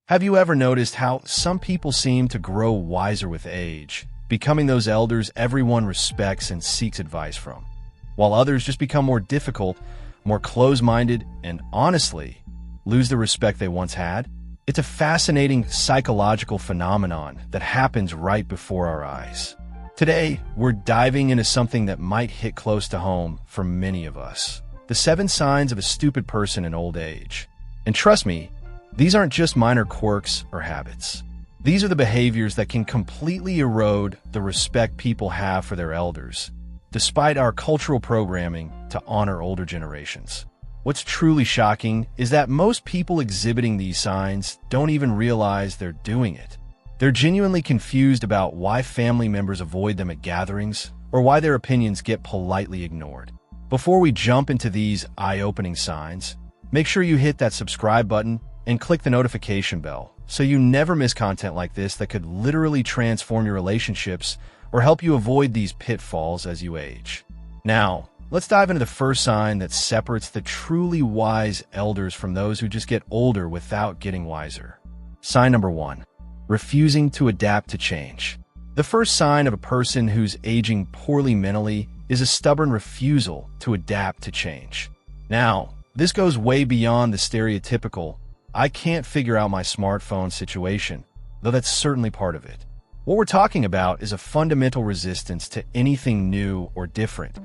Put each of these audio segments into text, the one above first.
Have you ever noticed how some people seem to grow wiser with age, becoming those elders everyone respects and seeks advice from, while others just become more difficult, more closed-minded, and honestly, lose the respect they once had? It's a fascinating psychological phenomenon that happens right before our eyes. Today, we're diving into something that might hit close to home for many of us: the 7 signs of a stupid person in old age. And trust me, these aren't just minor quirks or habits. These are the behaviors that can completely erode the respect people have for their elders, despite our cultural programming to honor older generations. What's truly shocking is that most people exhibiting these signs don't even realize they're doing it. They're genuinely confused about why family members avoid them at gatherings or why their opinions get politely ignored. Before we jump into these eye-opening signs, make sure you hit that subscribe button and click the notification bell so you never miss content like this that could literally transform your relationships or help you avoid these pitfalls as you age. Now, let's dive into the first sign that separates the truly wise elders from those who just get older without getting wiser. Sign number 1: refusing to adapt to change. The first sign of a person who's aging poorly mentally is a stubborn refusal to adapt to change. Now, this goes way beyond the stereotypical "I can't figure out my smartphone" situation, though that's certainly part of it. What we're talking about is a fundamental resistance to anything new or different,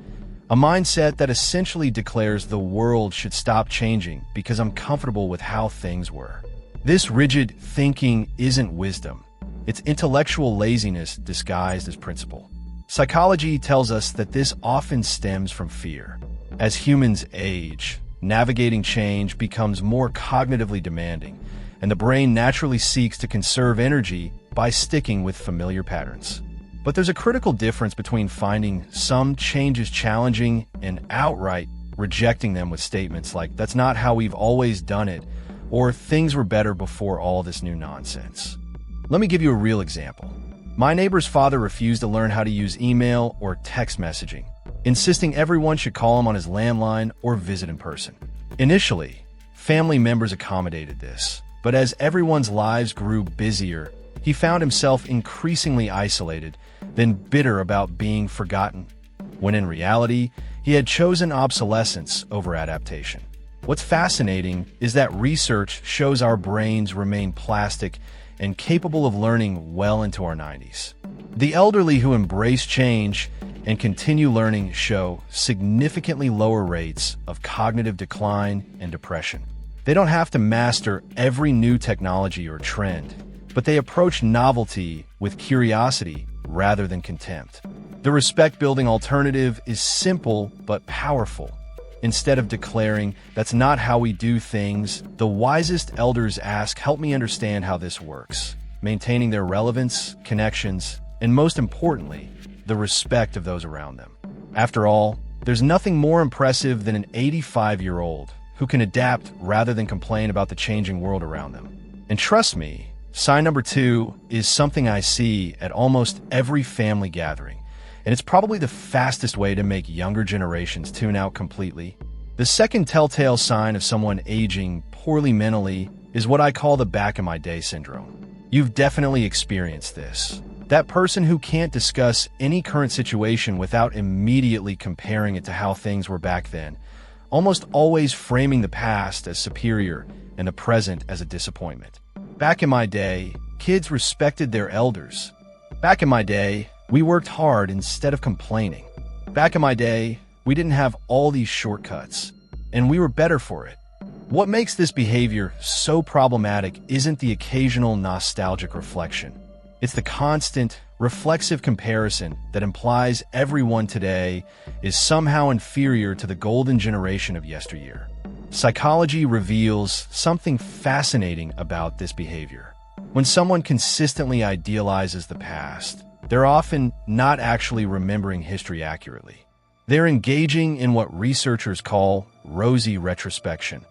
a mindset that essentially declares the world should stop changing because I'm comfortable with how things were. This rigid thinking isn't wisdom. It's intellectual laziness disguised as principle. Psychology tells us that this often stems from fear. As humans age, navigating change becomes more cognitively demanding, and the brain naturally seeks to conserve energy by sticking with familiar patterns. But there's a critical difference between finding some changes challenging and outright rejecting them with statements like "that's not how we've always done it," or "things were better before all this new nonsense." Let me give you a real example. My neighbor's father refused to learn how to use email or text messaging, insisting everyone should call him on his landline or visit in person. Initially, family members accommodated this, but as everyone's lives grew busier, he found himself increasingly isolated, then bitter about being forgotten, when in reality, he had chosen obsolescence over adaptation. What's fascinating is that research shows our brains remain plastic and capable of learning well into our 90s. The elderly who embrace change and continue learning show significantly lower rates of cognitive decline and depression. They don't have to master every new technology or trend, but they approach novelty with curiosity rather than contempt. The respect-building alternative is simple but powerful. Instead of declaring "that's not how we do things," the wisest elders ask, "help me understand how this works," maintaining their relevance, connections, and most importantly, the respect of those around them. After all, there's nothing more impressive than an 85-year-old who can adapt rather than complain about the changing world around them. And trust me, sign number 2 is something I see at almost every family gathering, and it's probably the fastest way to make younger generations tune out completely. The second telltale sign of someone aging poorly mentally is what I call the "back in my day" syndrome. You've definitely experienced this. That person who can't discuss any current situation without immediately comparing it to how things were back then, almost always framing the past as superior and the present as a disappointment. Back in my day, kids respected their elders. Back in my day, we worked hard instead of complaining. Back in my day, we didn't have all these shortcuts, and we were better for it. What makes this behavior so problematic isn't the occasional nostalgic reflection. It's the constant, reflexive comparison that implies everyone today is somehow inferior to the golden generation of yesteryear. Psychology reveals something fascinating about this behavior. When someone consistently idealizes the past, they're often not actually remembering history accurately. They're engaging in what researchers call rosy retrospection,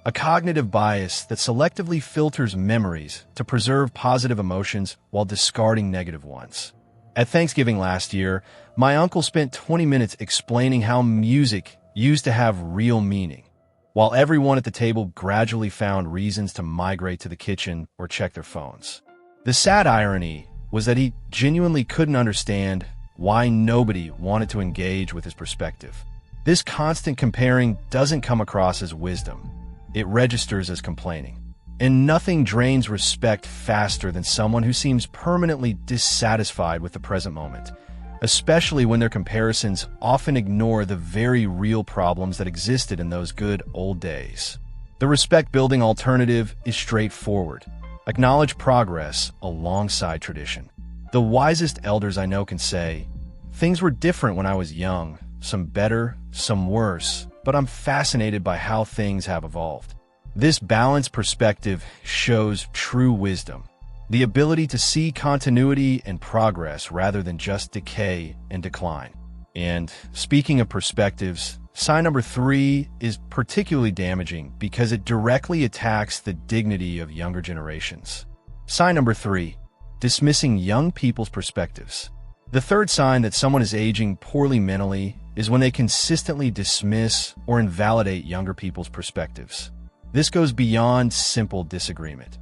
a cognitive bias that selectively filters memories to preserve positive emotions while discarding negative ones. At Thanksgiving last year, my uncle spent 20 minutes explaining how music used to have real meaning. while everyone at the table gradually found reasons to migrate to the kitchen or check their phones. The sad irony was that he genuinely couldn't understand why nobody wanted to engage with his perspective. This constant comparing doesn't come across as wisdom. It registers as complaining. And nothing drains respect faster than someone who seems permanently dissatisfied with the present moment, especially when their comparisons often ignore the very real problems that existed in those good old days. The respect-building alternative is straightforward. Acknowledge progress alongside tradition. The wisest elders I know can say, "Things were different when I was young, some better, some worse, but I'm fascinated by how things have evolved." This balanced perspective shows true wisdom, the ability to see continuity and progress rather than just decay and decline. And speaking of perspectives, sign number 3 is particularly damaging because it directly attacks the dignity of younger generations. Sign number 3, dismissing young people's perspectives. The third sign that someone is aging poorly mentally is when they consistently dismiss or invalidate younger people's perspectives. This goes beyond simple disagreement.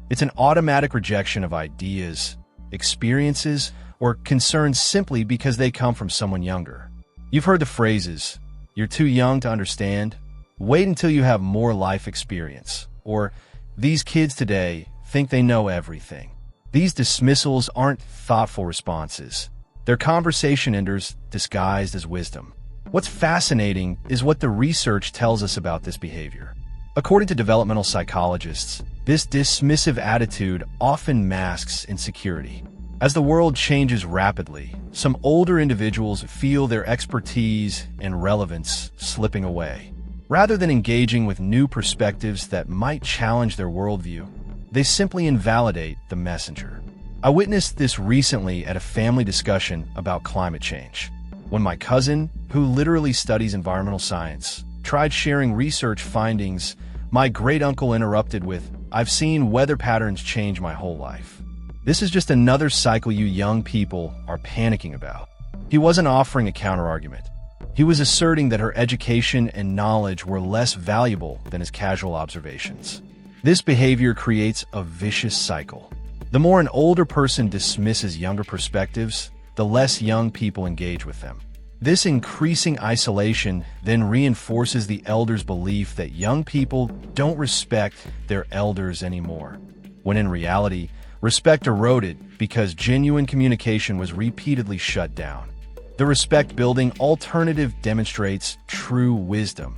It's an automatic rejection of ideas, experiences, or concerns simply because they come from someone younger. You've heard the phrases, "You're too young to understand," "Wait until you have more life experience," or "These kids today think they know everything." These dismissals aren't thoughtful responses. They're conversation enders disguised as wisdom. What's fascinating is what the research tells us about this behavior. According to developmental psychologists, this dismissive attitude often masks insecurity. As the world changes rapidly, some older individuals feel their expertise and relevance slipping away. Rather than engaging with new perspectives that might challenge their worldview, they simply invalidate the messenger. I witnessed this recently at a family discussion about climate change. When my cousin, who literally studies environmental science, tried sharing research findings, my great-uncle interrupted with, "I've seen weather patterns change my whole life. This is just another cycle you young people are panicking about." He wasn't offering a counterargument. He was asserting that her education and knowledge were less valuable than his casual observations. This behavior creates a vicious cycle. The more an older person dismisses younger perspectives, the less young people engage with them. This increasing isolation then reinforces the elders' belief that young people don't respect their elders anymore, when in reality, respect eroded because genuine communication was repeatedly shut down. The respect-building alternative demonstrates true wisdom,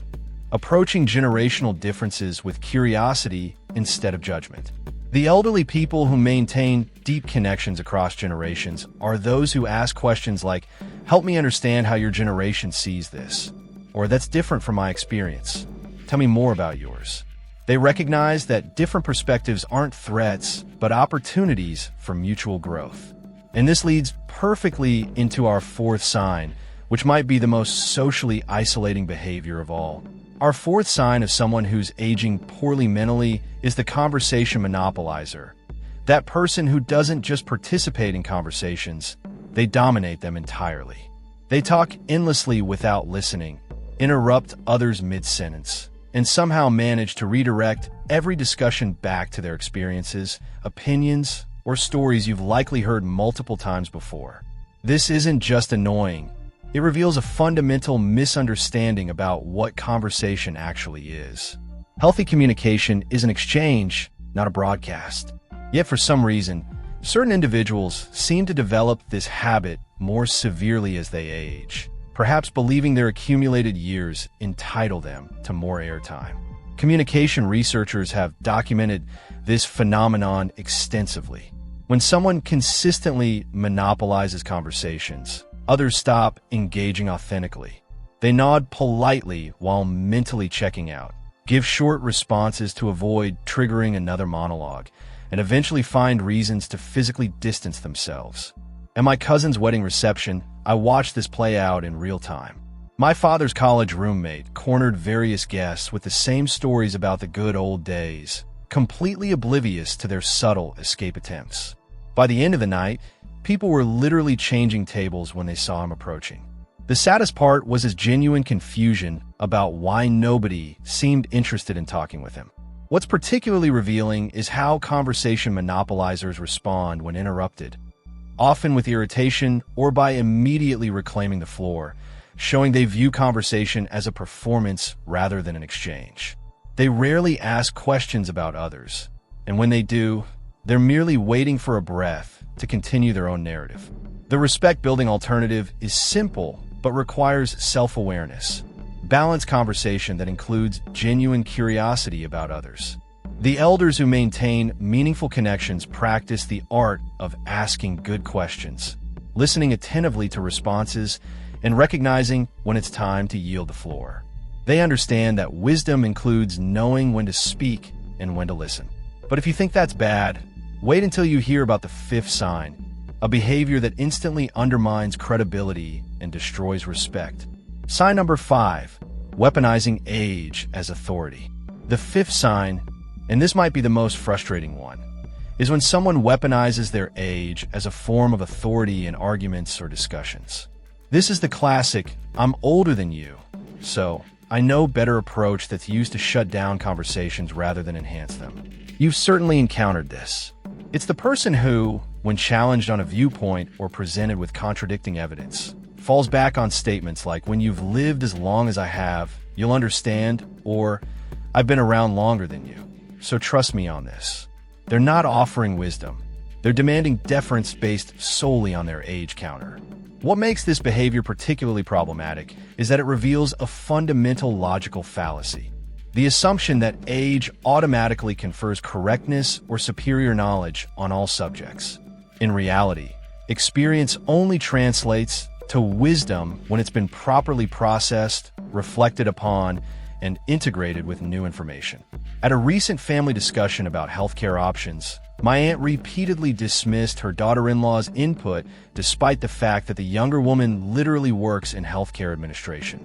approaching generational differences with curiosity instead of judgment. The elderly people who maintain deep connections across generations are those who ask questions like, "Help me understand how your generation sees this," or "That's different from my experience. Tell me more about yours." They recognize that different perspectives aren't threats, but opportunities for mutual growth. And this leads perfectly into our fourth sign, which might be the most socially isolating behavior of all. Our fourth sign of someone who's aging poorly mentally is the conversation monopolizer. That person who doesn't just participate in conversations, they dominate them entirely. They talk endlessly without listening, interrupt others mid-sentence, and somehow manage to redirect every discussion back to their experiences, opinions, or stories you've likely heard multiple times before. This isn't just annoying. It reveals a fundamental misunderstanding about what conversation actually is. Healthy communication is an exchange, not a broadcast. Yet for some reason, certain individuals seem to develop this habit more severely as they age, perhaps believing their accumulated years entitle them to more airtime. Communication researchers have documented this phenomenon extensively. When someone consistently monopolizes conversations, others stop engaging authentically. They nod politely while mentally checking out, give short responses to avoid triggering another monologue, and eventually find reasons to physically distance themselves. At my cousin's wedding reception, I watched this play out in real time. My father's college roommate cornered various guests with the same stories about the good old days, completely oblivious to their subtle escape attempts. By the end of the night, people were literally changing tables when they saw him approaching. The saddest part was his genuine confusion about why nobody seemed interested in talking with him. What's particularly revealing is how conversation monopolizers respond when interrupted, often with irritation or by immediately reclaiming the floor, showing they view conversation as a performance rather than an exchange. They rarely ask questions about others, and when they do, they're merely waiting for a breath to continue their own narrative. The respect-building alternative is simple but requires self-awareness. Balanced conversation that includes genuine curiosity about others. The elders who maintain meaningful connections practice the art of asking good questions, listening attentively to responses, and recognizing when it's time to yield the floor. They understand that wisdom includes knowing when to speak and when to listen. But if you think that's bad, wait until you hear about the fifth sign, a behavior that instantly undermines credibility and destroys respect. Sign number 5, weaponizing age as authority. The fifth sign, and this might be the most frustrating one, is when someone weaponizes their age as a form of authority in arguments or discussions. This is the classic, "I'm older than you, so I know better" approach that's used to shut down conversations rather than enhance them. You've certainly encountered this. It's the person who, when challenged on a viewpoint or presented with contradicting evidence, falls back on statements like, "When you've lived as long as I have, you'll understand," or "I've been around longer than you, so trust me on this." They're not offering wisdom. They're demanding deference based solely on their age counter. What makes this behavior particularly problematic is that it reveals a fundamental logical fallacy. The assumption that age automatically confers correctness or superior knowledge on all subjects. In reality, experience only translates to wisdom when it's been properly processed, reflected upon, and integrated with new information. At a recent family discussion about healthcare options, my aunt repeatedly dismissed her daughter-in-law's input despite the fact that the younger woman literally works in healthcare administration.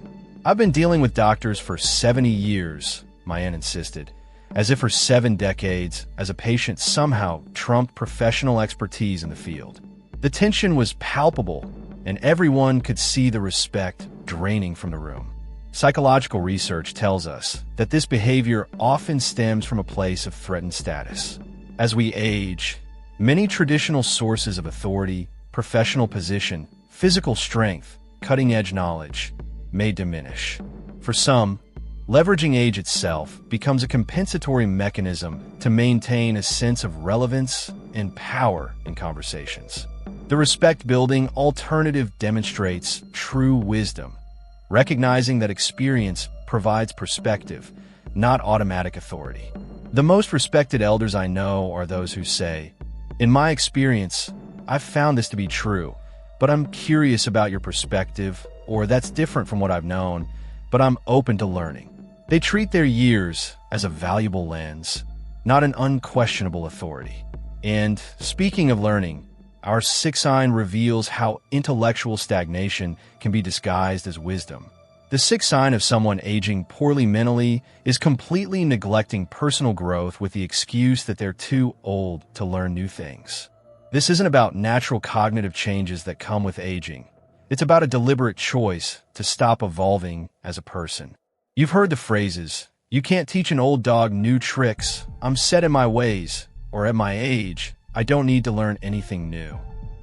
"I've been dealing with doctors for 70 years, my aunt insisted, as if her 7 decades as a patient somehow trumped professional expertise in the field. The tension was palpable, and everyone could see the respect draining from the room. Psychological research tells us that this behavior often stems from a place of threatened status. As we age, many traditional sources of authority, professional position, physical strength, cutting-edge knowledge may diminish. For some, leveraging age itself becomes a compensatory mechanism to maintain a sense of relevance and power in conversations. The respect-building alternative demonstrates true wisdom, recognizing that experience provides perspective, not automatic authority. The most respected elders I know are those who say, "In my experience, I've found this to be true, but I'm curious about your perspective," or "That's different from what I've known, but I'm open to learning." They treat their years as a valuable lens, not an unquestionable authority. And speaking of learning, our sixth sign reveals how intellectual stagnation can be disguised as wisdom. The sixth sign of someone aging poorly mentally is completely neglecting personal growth with the excuse that they're too old to learn new things. This isn't about natural cognitive changes that come with aging. It's about a deliberate choice to stop evolving as a person. You've heard the phrases, "You can't teach an old dog new tricks," "I'm set in my ways," or "At my age, I don't need to learn anything new."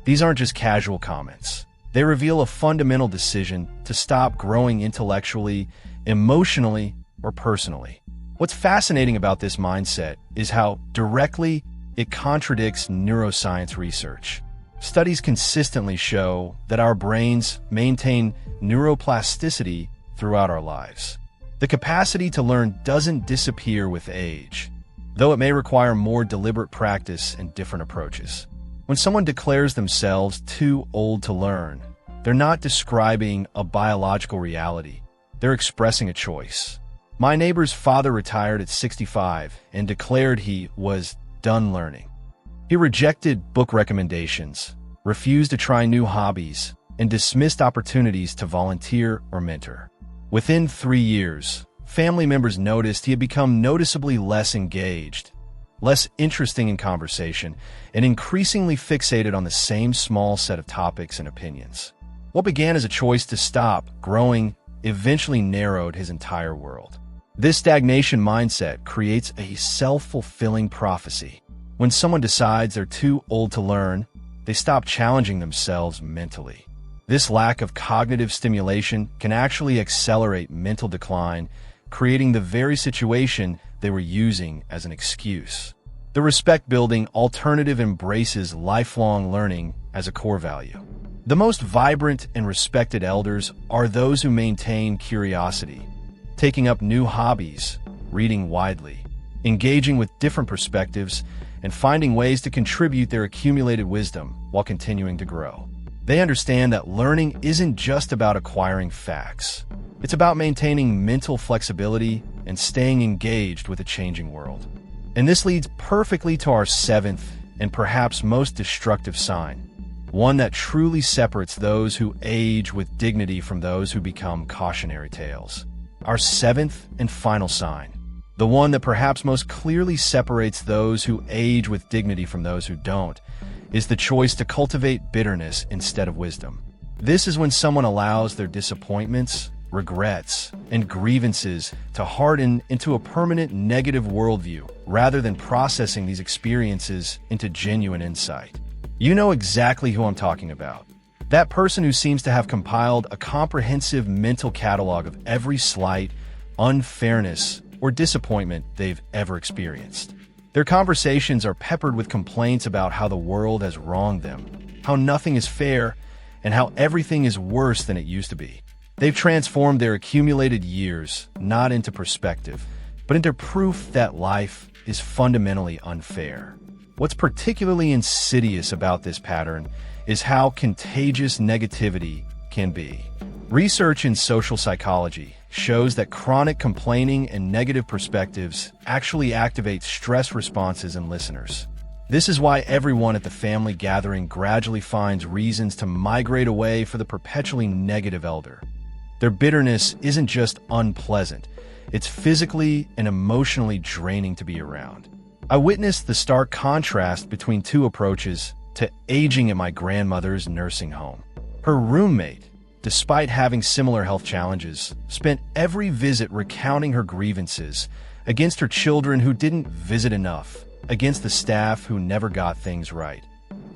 These aren't just casual comments. They reveal a fundamental decision to stop growing intellectually, emotionally, or personally. What's fascinating about this mindset is how directly it contradicts neuroscience research. Studies consistently show that our brains maintain neuroplasticity throughout our lives. The capacity to learn doesn't disappear with age, though it may require more deliberate practice and different approaches. When someone declares themselves too old to learn, they're not describing a biological reality. They're expressing a choice. My neighbor's father retired at 65 and declared he was done learning. He rejected book recommendations, refused to try new hobbies, and dismissed opportunities to volunteer or mentor. Within 3 years, family members noticed he had become noticeably less engaged, less interesting in conversation, and increasingly fixated on the same small set of topics and opinions. What began as a choice to stop growing eventually narrowed his entire world. This stagnation mindset creates a self-fulfilling prophecy. When someone decides they're too old to learn, they stop challenging themselves mentally. This lack of cognitive stimulation can actually accelerate mental decline, creating the very situation they were using as an excuse. The respect-building alternative embraces lifelong learning as a core value. The most vibrant and respected elders are those who maintain curiosity, taking up new hobbies, reading widely, engaging with different perspectives, and finding ways to contribute their accumulated wisdom while continuing to grow. They understand that learning isn't just about acquiring facts. It's about maintaining mental flexibility and staying engaged with a changing world. And this leads perfectly to our seventh and perhaps most destructive sign, one that truly separates those who age with dignity from those who become cautionary tales. Our seventh and final sign, the one that perhaps most clearly separates those who age with dignity from those who don't, is the choice to cultivate bitterness instead of wisdom. This is when someone allows their disappointments, regrets, and grievances to harden into a permanent negative worldview rather than processing these experiences into genuine insight. You know exactly who I'm talking about. That person who seems to have compiled a comprehensive mental catalog of every slight, unfairness, or disappointment they've ever experienced. Their conversations are peppered with complaints about how the world has wronged them, how nothing is fair, and how everything is worse than it used to be. They've transformed their accumulated years not into perspective, but into proof that life is fundamentally unfair. What's particularly insidious about this pattern is how contagious negativity can be. Research in social psychology shows that chronic complaining and negative perspectives actually activate stress responses in listeners. This is why everyone at the family gathering gradually finds reasons to migrate away for the perpetually negative elder. Their bitterness isn't just unpleasant, it's physically and emotionally draining to be around. I witnessed the stark contrast between two approaches to aging at my grandmother's nursing home. Her roommate, despite having similar health challenges, spent every visit recounting her grievances against her children who didn't visit enough, against the staff who never got things right,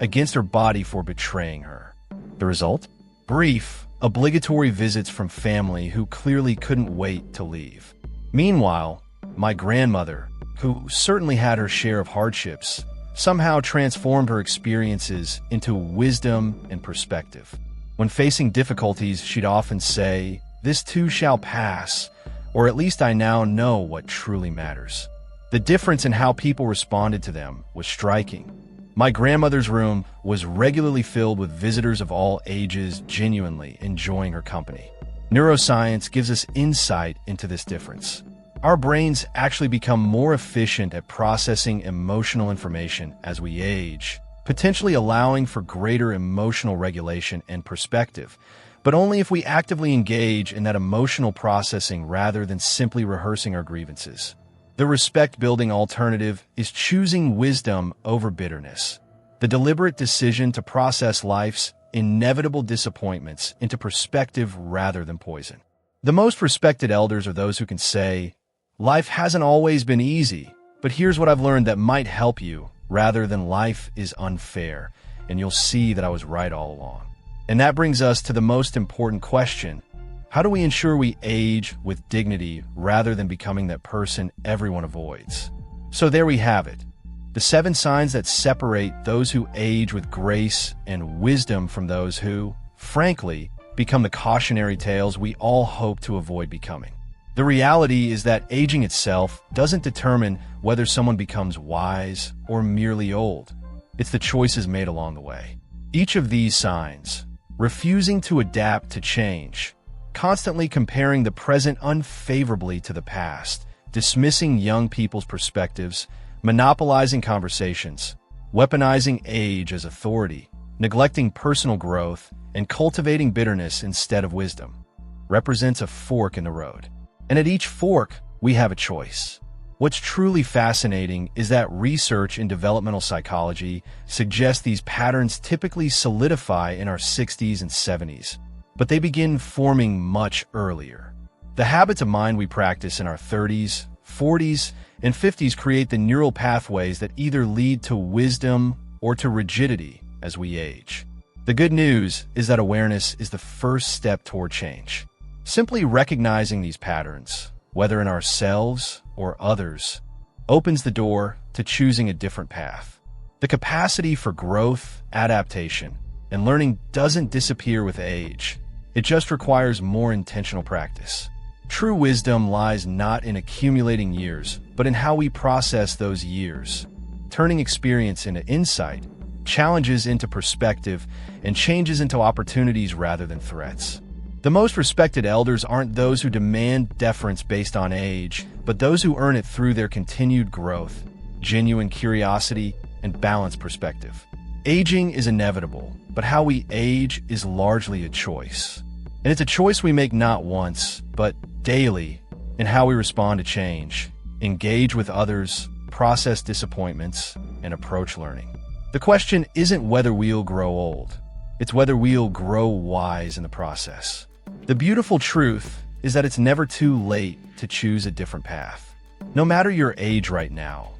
against her body for betraying her. The result? Brief, obligatory visits from family who clearly couldn't wait to leave. Meanwhile, my grandmother, who certainly had her share of hardships, somehow transformed her experiences into wisdom and perspective. When facing difficulties, she'd often say, "This too shall pass," or at least I now know what truly matters. The difference in how people responded to them was striking. My grandmother's room was regularly filled with visitors of all ages genuinely enjoying her company. Neuroscience gives us insight into this difference. Our brains actually become more efficient at processing emotional information as we age, potentially allowing for greater emotional regulation and perspective, but only if we actively engage in that emotional processing rather than simply rehearsing our grievances. The respect-building alternative is choosing wisdom over bitterness, the deliberate decision to process life's inevitable disappointments into perspective rather than poison. The most respected elders are those who can say, "Life hasn't always been easy, but here's what I've learned that might help you," rather than "Life is unfair, and you'll see that I was right all along." And that brings us to the most important question. How do we ensure we age with dignity rather than becoming that person everyone avoids? So there we have it. The 7 signs that separate those who age with grace and wisdom from those who, frankly, become the cautionary tales we all hope to avoid becoming. The reality is that aging itself doesn't determine whether someone becomes wise or merely old. It's the choices made along the way. Each of these signs, refusing to adapt to change, constantly comparing the present unfavorably to the past, dismissing young people's perspectives, monopolizing conversations, weaponizing age as authority, neglecting personal growth, and cultivating bitterness instead of wisdom, represents a fork in the road. And at each fork, we have a choice. What's truly fascinating is that research in developmental psychology suggests these patterns typically solidify in our 60s and 70s, but they begin forming much earlier. The habits of mind we practice in our 30s, 40s, and 50s create the neural pathways that either lead to wisdom or to rigidity as we age. The good news is that awareness is the first step toward change. Simply recognizing these patterns, whether in ourselves or others, opens the door to choosing a different path. The capacity for growth, adaptation, and learning doesn't disappear with age. It just requires more intentional practice. True wisdom lies not in accumulating years, but in how we process those years, turning experience into insight, challenges into perspective, and changes into opportunities rather than threats. The most respected elders aren't those who demand deference based on age, but those who earn it through their continued growth, genuine curiosity, and balanced perspective. Aging is inevitable, but how we age is largely a choice. And it's a choice we make not once, but daily, in how we respond to change, engage with others, process disappointments, and approach learning. The question isn't whether we'll grow old. It's whether we'll grow wise in the process. The beautiful truth is that it's never too late to choose a different path. No matter your age right now,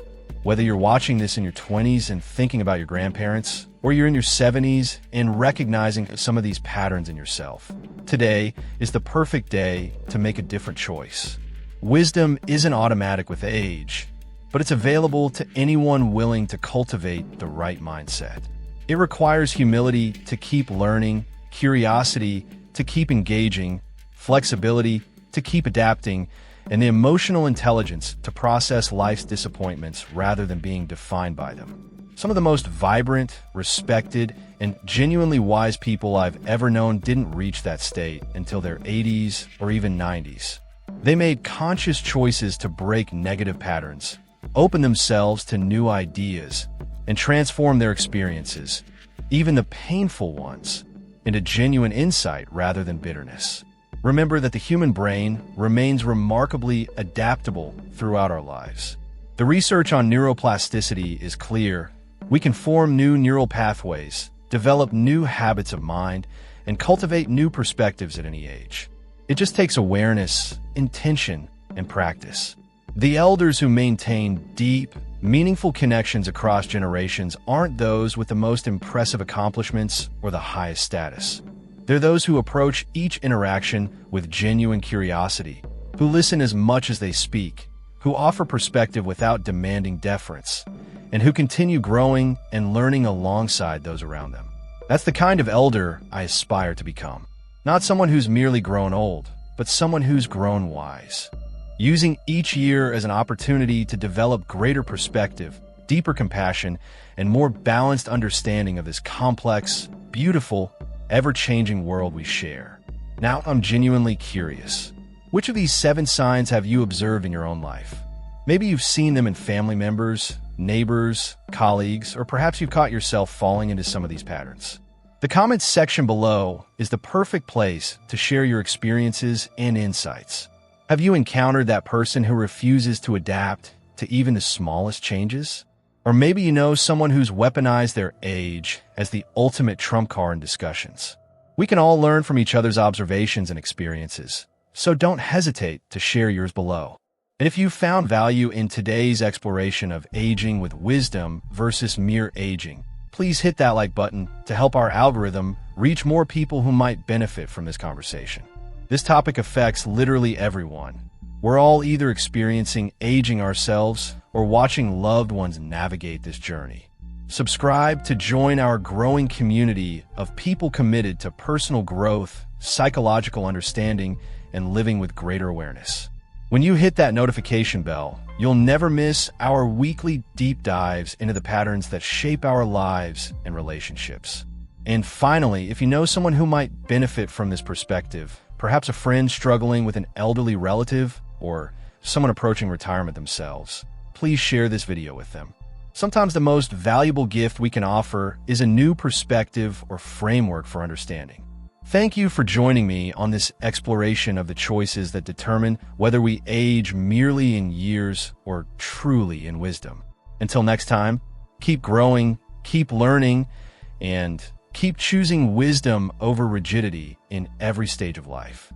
whether you're watching this in your 20s and thinking about your grandparents, or you're in your 70s and recognizing some of these patterns in yourself, today is the perfect day to make a different choice. Wisdom isn't automatic with age, but it's available to anyone willing to cultivate the right mindset. It requires humility to keep learning, curiosity to keep engaging, flexibility to keep adapting, and the emotional intelligence to process life's disappointments rather than being defined by them. Some of the most vibrant, respected, and genuinely wise people I've ever known didn't reach that state until their 80s or even 90s. They made conscious choices to break negative patterns, open themselves to new ideas, and transform their experiences, even the painful ones, into genuine insight rather than bitterness. Remember that the human brain remains remarkably adaptable throughout our lives. The research on neuroplasticity is clear. We can form new neural pathways, develop new habits of mind, and cultivate new perspectives at any age. It just takes awareness, intention, and practice. The elders who maintain deep, meaningful connections across generations aren't those with the most impressive accomplishments or the highest status. They're those who approach each interaction with genuine curiosity, who listen as much as they speak, who offer perspective without demanding deference, and who continue growing and learning alongside those around them. That's the kind of elder I aspire to become. Not someone who's merely grown old, but someone who's grown wise. Using each year as an opportunity to develop greater perspective, deeper compassion, and more balanced understanding of this complex, beautiful, ever-changing world we share. Now I'm genuinely curious. Which of these 7 signs have you observed in your own life? Maybe you've seen them in family members, neighbors, colleagues, or perhaps you've caught yourself falling into some of these patterns. The comments section below is the perfect place to share your experiences and insights. Have you encountered that person who refuses to adapt to even the smallest changes? Or maybe you know someone who's weaponized their age as the ultimate trump card in discussions. We can all learn from each other's observations and experiences, so don't hesitate to share yours below. And if you found value in today's exploration of aging with wisdom versus mere aging, please hit that like button to help our algorithm reach more people who might benefit from this conversation. This topic affects literally everyone. We're all either experiencing aging ourselves or watching loved ones navigate this journey. Subscribe to join our growing community of people committed to personal growth, psychological understanding, and living with greater awareness. When you hit that notification bell, you'll never miss our weekly deep dives into the patterns that shape our lives and relationships. And finally, if you know someone who might benefit from this perspective, perhaps a friend struggling with an elderly relative or someone approaching retirement themselves, please share this video with them. Sometimes the most valuable gift we can offer is a new perspective or framework for understanding. Thank you for joining me on this exploration of the choices that determine whether we age merely in years or truly in wisdom. Until next time, keep growing, keep learning, and Keep choosing wisdom over rigidity in every stage of life.